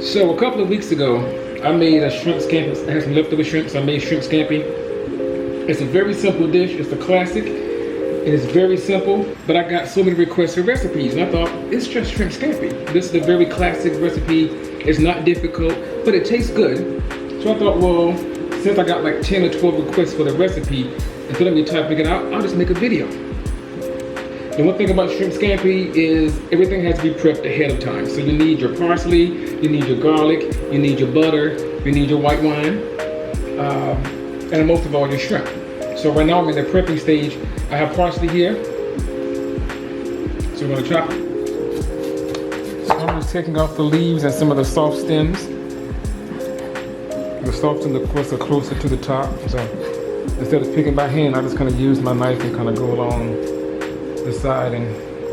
So a couple of weeks ago, I made a shrimp scampi. I had some leftover shrimp, so I made shrimp scampi. It's a very simple dish. It's a classic. It is very simple, but I got so many requests for recipes, and I thought, it's just shrimp scampi. This is a very classic recipe. It's not difficult, but it tastes good. So I thought, well, since I got like 10 or 12 requests for the recipe, instead of me typing it out, I'll just make a video. The one thing about shrimp scampi is everything has to be prepped ahead of time. So you need your parsley, you need your garlic, you need your butter, you need your white wine, and most of all your shrimp. So right now I'm in the prepping stage. I have parsley here. So we're gonna chop it. So I'm just taking off the leaves and some of the soft stems. The soft stems, of course, are closer to the top. So instead of picking by hand, I just kind of use my knife and kind of go along the side and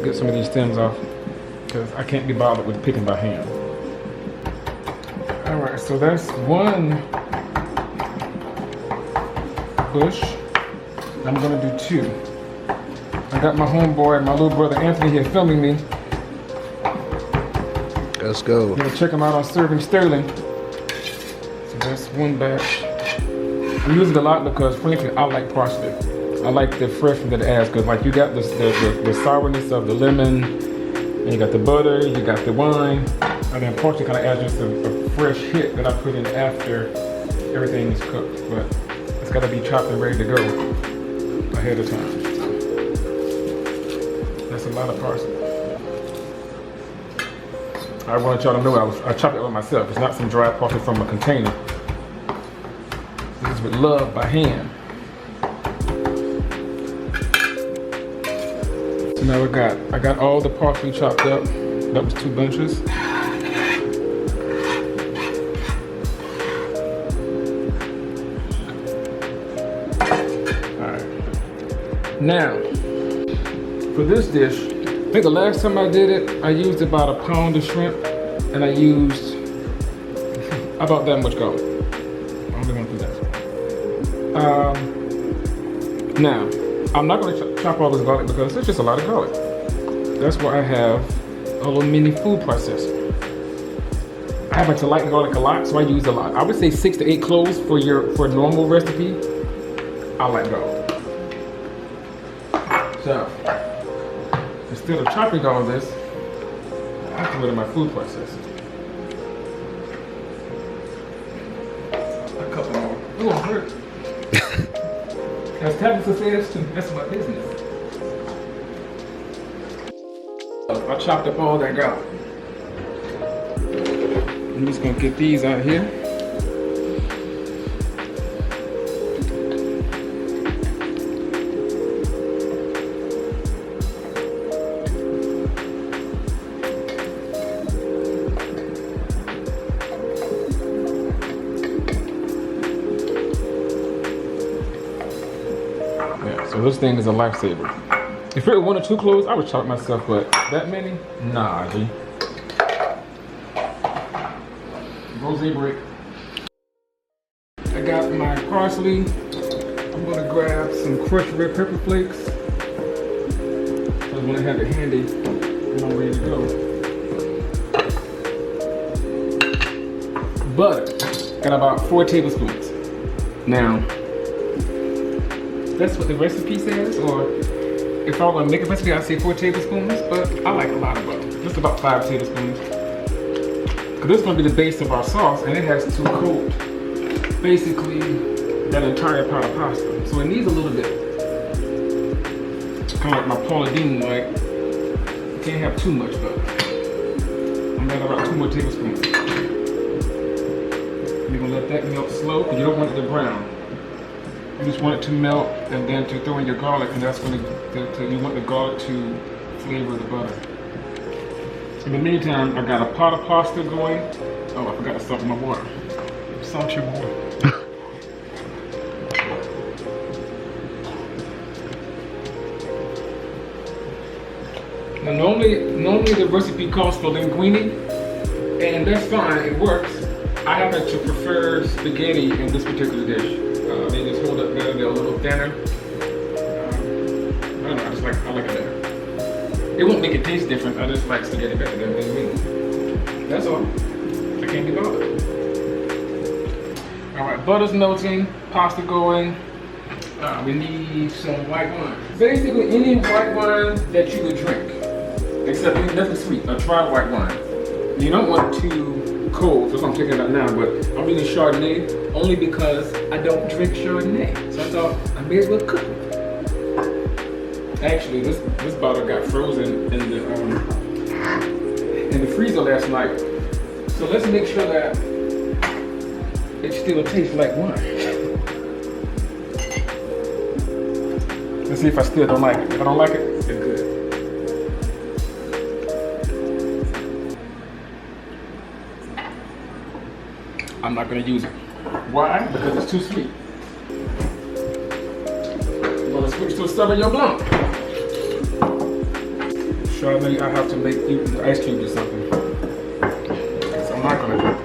get some of these stems off, because I can't be bothered with picking by hand. All right, so that's one bush. I'm gonna do two. I got my homeboy, my little brother Anthony here filming me. Let's go. I'm gonna check him out on Serving Sterling. So that's one batch. I'm using it a lot because frankly, I like parsley. I like the freshness that it adds, because like you got the sourness of the lemon, and you got the butter, you got the wine, and then parsley kind of adds just a fresh hit that I put in after everything is cooked. But it's got to be chopped and ready to go ahead of time. That's a lot of parsley. I want y'all to know I chopped it with myself. It's not some dry parsley from a container. This is with love by hand. So now I got all the parsley chopped up. That was 2 bunches. All right. Now, for this dish, I think the last time I did it, I used about a pound of shrimp, and I used about that much garlic. I'm only gonna do that. Now, I'm not going to chop all this garlic because it's just a lot of garlic. That's why I have a little mini food processor. I happen to like garlic a lot, so I use a lot. I would say 6 to 8 cloves for a normal recipe. I like garlic. So, instead of chopping all this, I have to put it in my food processor. A couple more. It won't hurt. As Tabitha says, that's my business. I chopped up all that garlic. I'm just gonna get these out here. So this thing is a lifesaver. If it were 1 or 2 cloves, I would chop myself, but that many? Nah, G. Rosé break. I got my parsley. I'm gonna grab some crushed red pepper flakes. I just wanna have it handy and I'm ready to go. Butter. Got about 4 tablespoons. Now, that's what the recipe says, or if I were to make a recipe, I'd say 4 tablespoons, but I like a lot of butter, just about 5 tablespoons. Because this is going to be the base of our sauce, and it has to coat basically that entire pot of pasta. So it needs a little bit. Kind of like my Paula Deen, like, you can't have too much butter. I'm at about 2 more tablespoons. You're going to let that melt slow, because you don't want it to brown. You just want it to melt, and then to throw in your garlic, and that's when you want the garlic to flavor the butter. In the meantime, I got a pot of pasta going. Oh, I forgot to salt my water. Salt your water. Now normally the recipe calls for linguine, and that's fine, it works. I happen to prefer spaghetti in this particular dish. They just hold up better, they're a little thinner. I don't know, I like it better. It won't make it taste different, I just like spaghetti better than linguine. That's all. I can't be bothered. All right, butter's melting, pasta going. We need some white wine. Basically, any white wine that you would drink, except nothing sweet. A dry white wine. You don't want too cold. That's what I'm thinking about now. But I'm using Chardonnay only because I don't drink Chardonnay. So I thought I may as well cook it. Actually, this bottle got frozen in the freezer last night. So let's make sure that it still tastes like wine. Let's see if I still don't like it. If I don't like it, it's good. I'm not gonna use it. Why? Because it's too sweet. I'm gonna switch to a Sauvignon Blanc. Chardonnay, I have to make the ice cube or something. So I'm not gonna do it.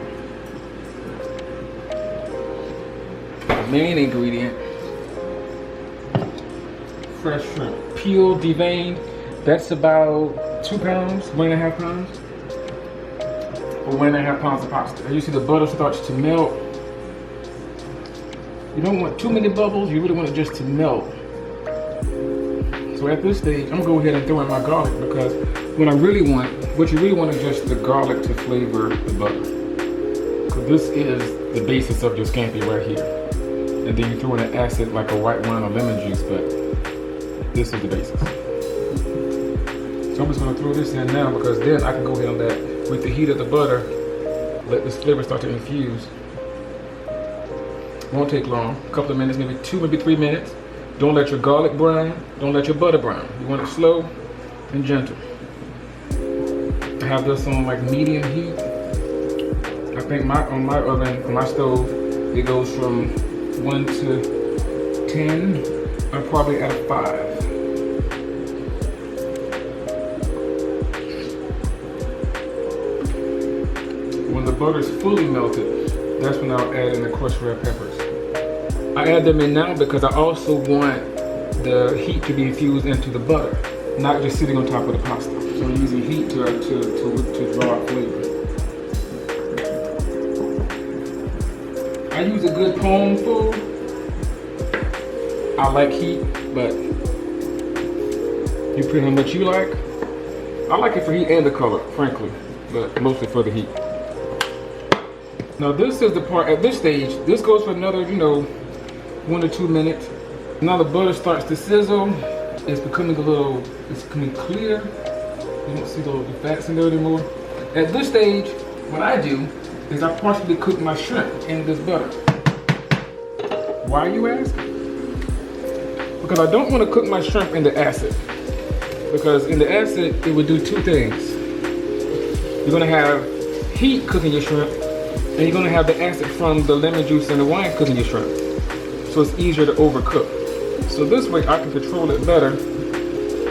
The main ingredient, fresh shrimp. Peeled, deveined. That's about 2 pounds, 1.5 pounds. Or 1.5 pounds of pasta. As you see, the butter starts to melt. You don't want too many bubbles, you really want it just to melt. So at this stage, I'm gonna go ahead and throw in my garlic because what you really want is just the garlic to flavor the butter. Because this is the basis of your scampi right here. And then you throw in an acid like a white wine or lemon juice, but this is the basis. So I'm just gonna throw this in now because then I can go ahead and with the heat of the butter, let this flavor start to infuse. Won't take long, a couple of minutes, maybe 2, maybe 3 minutes. Don't let your garlic brown, don't let your butter brown. You want it slow and gentle. I have this on like medium heat. I think on my oven, on my stove, it goes from 1 to 10. I'm probably at a 5. When the butter is fully melted, that's when I'll add in the crushed red peppers. I add them in now because I also want the heat to be infused into the butter, not just sitting on top of the pasta. So I'm using heat to draw out flavor. I use a good palm full. I like heat, but you put how much you like. I like it for heat and the color, frankly, but mostly for the heat. Now this is the part, at this stage, this goes for another, 1 to 2 minutes. Now the butter starts to sizzle. It's becoming clear. You don't see the fats in there anymore. At this stage, what I do is I partially cook my shrimp in this butter. Why, you ask? Because I don't want to cook my shrimp in the acid. Because in the acid, it would do 2 things. You're gonna have heat cooking your shrimp, and you're gonna have the acid from the lemon juice and the wine cooking your shrimp. So it's easier to overcook. So this way I can control it better.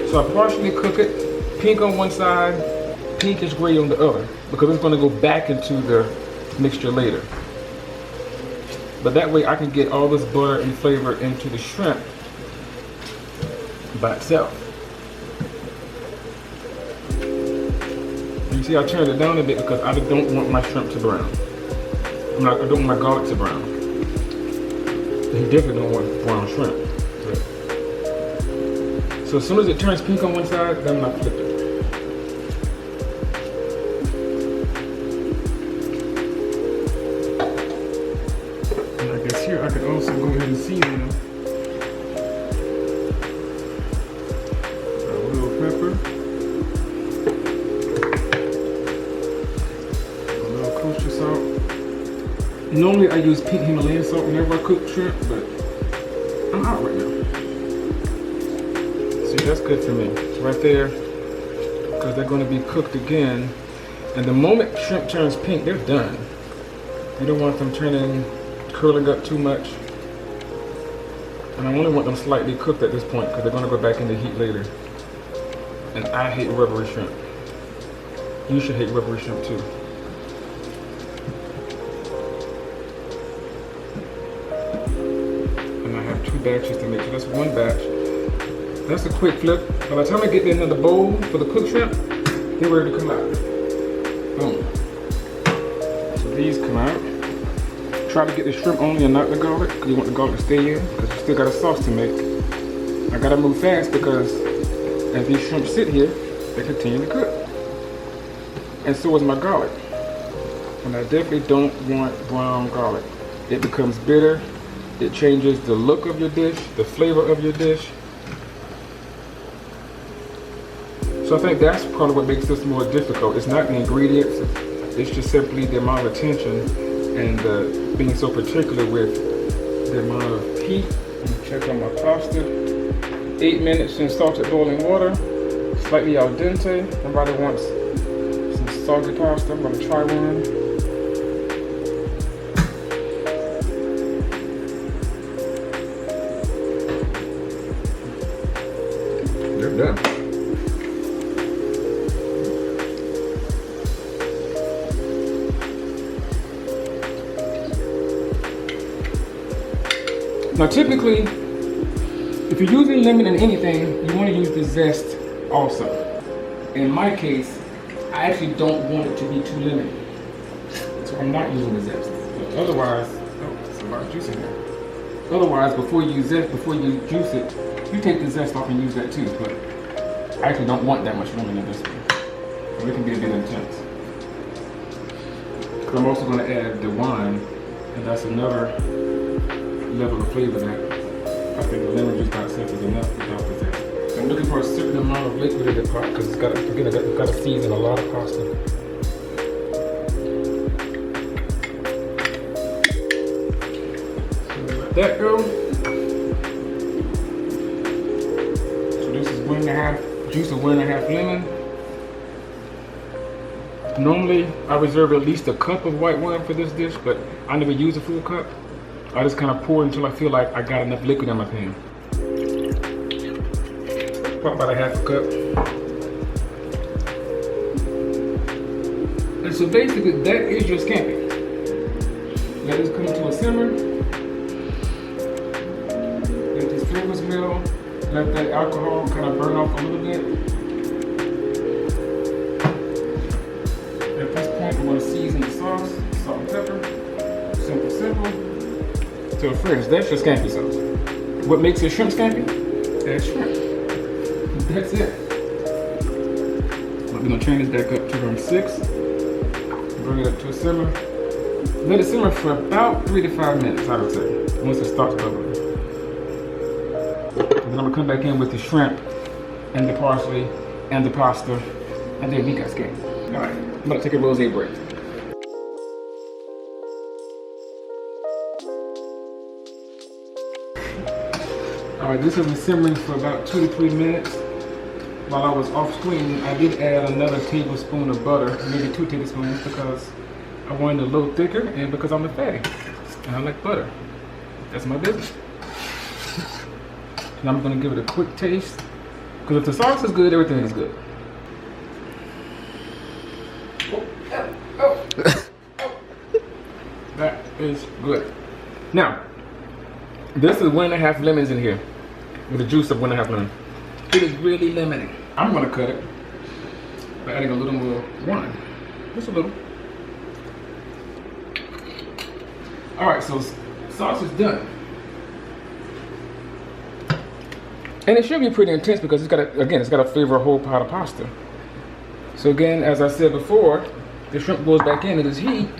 So I partially cook it, pink on one side, pinkish gray on the other, because it's gonna go back into the mixture later. But that way I can get all this butter and flavor into the shrimp by itself. You see I turned it down a bit because I don't want my shrimp to brown. I don't want my garlic to brown. You definitely don't want brown shrimp. So as soon as it turns pink on one side, then I flip it. And I guess here I could also go ahead and season them. A little pepper. A little kosher salt. Normally I use pink Himalayan salt whenever I cook shrimp, but I'm out right now. See, that's good for me. It's right there, because they're going to be cooked again. And the moment shrimp turns pink, they're done. You don't want them curling up too much. And I only want them slightly cooked at this point, because they're going to go back into heat later. And I hate rubbery shrimp. You should hate rubbery shrimp too. And I have 2 batches to make, so that's 1 batch. That's a quick flip. By the time I get into the bowl for the cooked shrimp, they're ready to come out. Boom. So these come out. Try to get the shrimp only and not the garlic, because you want the garlic to stay in, because you still got a sauce to make. I gotta move fast because as these shrimp sit here, they continue to cook. And so is my garlic. And I definitely don't want brown garlic. It becomes bitter. It changes the look of your dish, the flavor of your dish. So I think that's part of what makes this more difficult. It's not the ingredients, it's just simply the amount of attention and being so particular with the amount of heat. Check on my pasta. 8 minutes in salted boiling water, slightly al dente. Everybody wants some soggy pasta. I'm gonna try one. They're done. Now typically, if you're using lemon in anything, you want to use the zest also. In my case, I actually don't want it to be too lemony. So I'm not using the zest. But otherwise, oh, there's a lot of juice in there. Otherwise, before you juice it, you take the zest off and use that too. But I actually don't want that much lemon in this one. So it can be a bit intense. Because I'm also going to add the wine, and that's another level of flavor that I think the lemon juice by itself is enough without the zest. I'm looking for a certain amount of liquid in the pot because it's got to season a lot of pasta. So let that go. So this is 1.5 juice of 1.5 lemon. Normally I reserve at least a cup of white wine for this dish, but I never use a full cup. I just kind of pour until I feel like I got enough liquid in my pan. About a half a cup. And so basically that is your scampi. Let this come to a simmer. Let these flavors meld. Let that alcohol kind of burn off a little bit. At this point we're going to season the sauce, salt and pepper. Simple. So friends, that's your scampi sauce. What makes a shrimp scampi? That's shrimp. That's it. We're gonna turn this back up to around 6. Bring it up to a simmer. Let it simmer for about 3 to 5 minutes, I would say, once it starts bubbling. And then I'm gonna come back in with the shrimp and the parsley and the pasta, and then we got scampi. All right, I'm gonna take a rosé break. Alright, this has been simmering for about 2 to 3 minutes. While I was off screen, I did add another tablespoon of butter, maybe 2 tablespoons, because I wanted it a little thicker and because I'm a fatty. And I like butter. That's my business. And I'm going to give it a quick taste. Because if the sauce is good, everything is good. That is good. Now, this is 1.5 lemons in here. With the juice of 1.5 lemon. It is really lemony. I'm gonna cut it by adding a little more wine. Just a little. Alright, so sauce is done. And it should be pretty intense because it's got to flavor a whole pot of pasta. So again, as I said before, the shrimp goes back in, it is heat.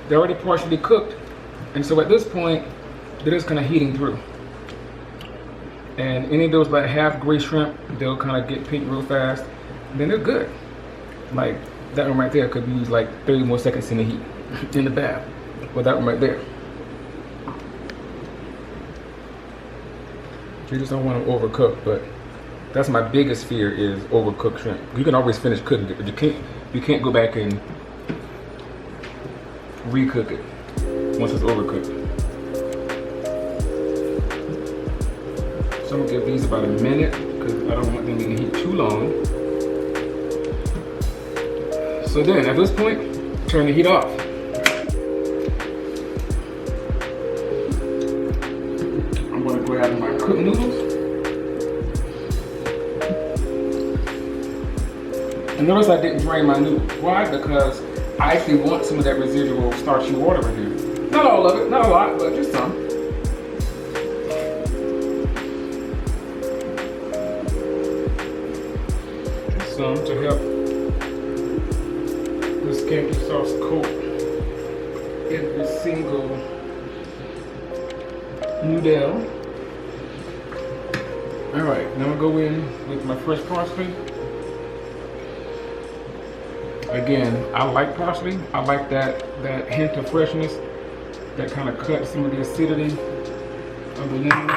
They're already partially cooked. And so at this point, they're just kind of heating through. And any of those like half gray shrimp, they'll kind of get pink real fast. And then they're good. Like that one right there could be used like 30 more seconds in the heat, in the bath. Well, that one right there. You just don't want to overcook, but that's my biggest fear is overcooked shrimp. You can always finish cooking it, but you can't go back and recook it once it's overcooked. So I'm gonna give these about a minute because I don't want them in the heat too long. So then at this point, turn the heat off. I'm gonna grab my cooked noodles. And notice I didn't drain my noodles. Why? Because I actually want some of that residual starchy water in here. Not all of it, not a lot, but just some. Just some to help the scampi sauce coat every single noodle. All right, now I'll go in with my fresh parsley. Again, I like parsley. I like that hint of freshness that kind of cuts some of the acidity of the lemon.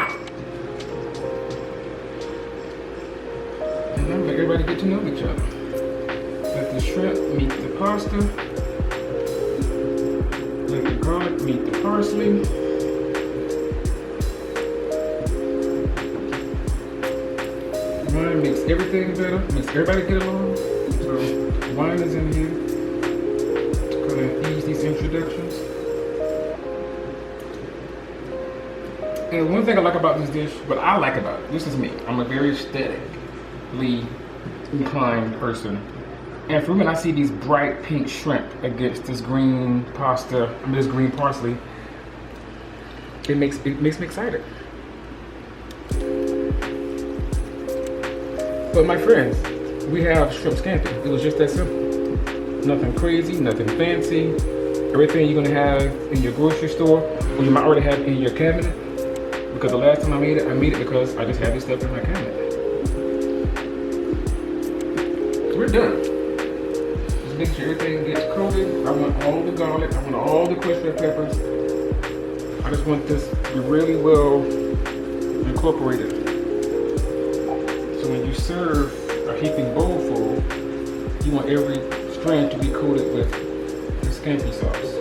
And then let everybody get to know each other. Let the shrimp meet the pasta. Let the garlic meet the parsley. Wine makes everything better. Makes everybody get along. So wine is in here to kind of ease these introductions. And one thing I like about this dish, what I like about it, this is me. I'm a very aesthetically inclined person. And for me, when I see these bright pink shrimp against this green pasta, this green parsley, it makes me excited. But my friends, we have shrimp scampi. It was just that simple. Nothing crazy, nothing fancy. Everything you're gonna have in your grocery store, or you might already have in your cabinet. Because the last time I made it because I just had this stuff in my cabinet. We're done. Just make sure everything gets coated. I want all the garlic, I want all the crushed red peppers. I just want this to be really well incorporated. So when you serve a heaping bowl full, you want every strand to be coated with the scampi sauce.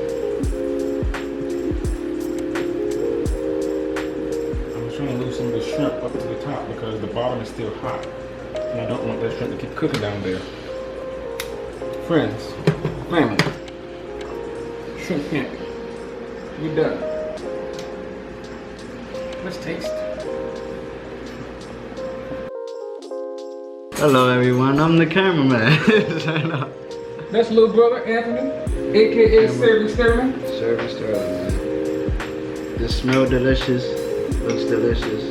I'm trying to lose some of the shrimp up to the top because the bottom is still hot. And I don't want that shrimp to keep cooking down there. Friends, family, shrimp scampi. We're done. Let's taste. Hello everyone, I'm the cameraman. That's little brother Anthony, aka Serving Sterling. Serving Sterling, man. This smells delicious, looks delicious.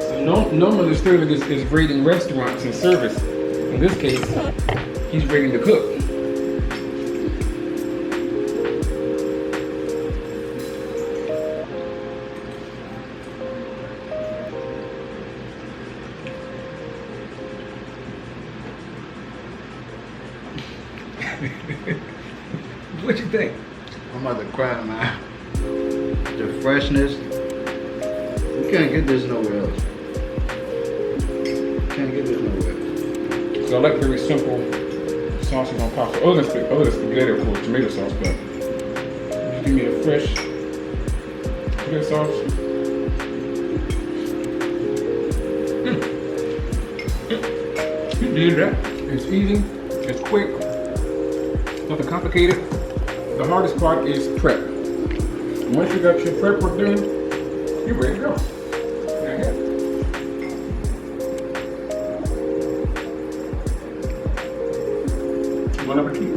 So normally Sterling is rating restaurants and service. In this case, he's rating the cook. What you think? I'm about to cry, man. The freshness, you can't get this nowhere else. Can't get this nowhere else. So I like very simple sauces on pasta. Other than spaghetti, of course, tomato sauce, but just give me a fresh tomato sauce. You did that. It's easy, it's quick, nothing complicated. The hardest part is prep. And once you got your prep work done, you're ready to go. One number two.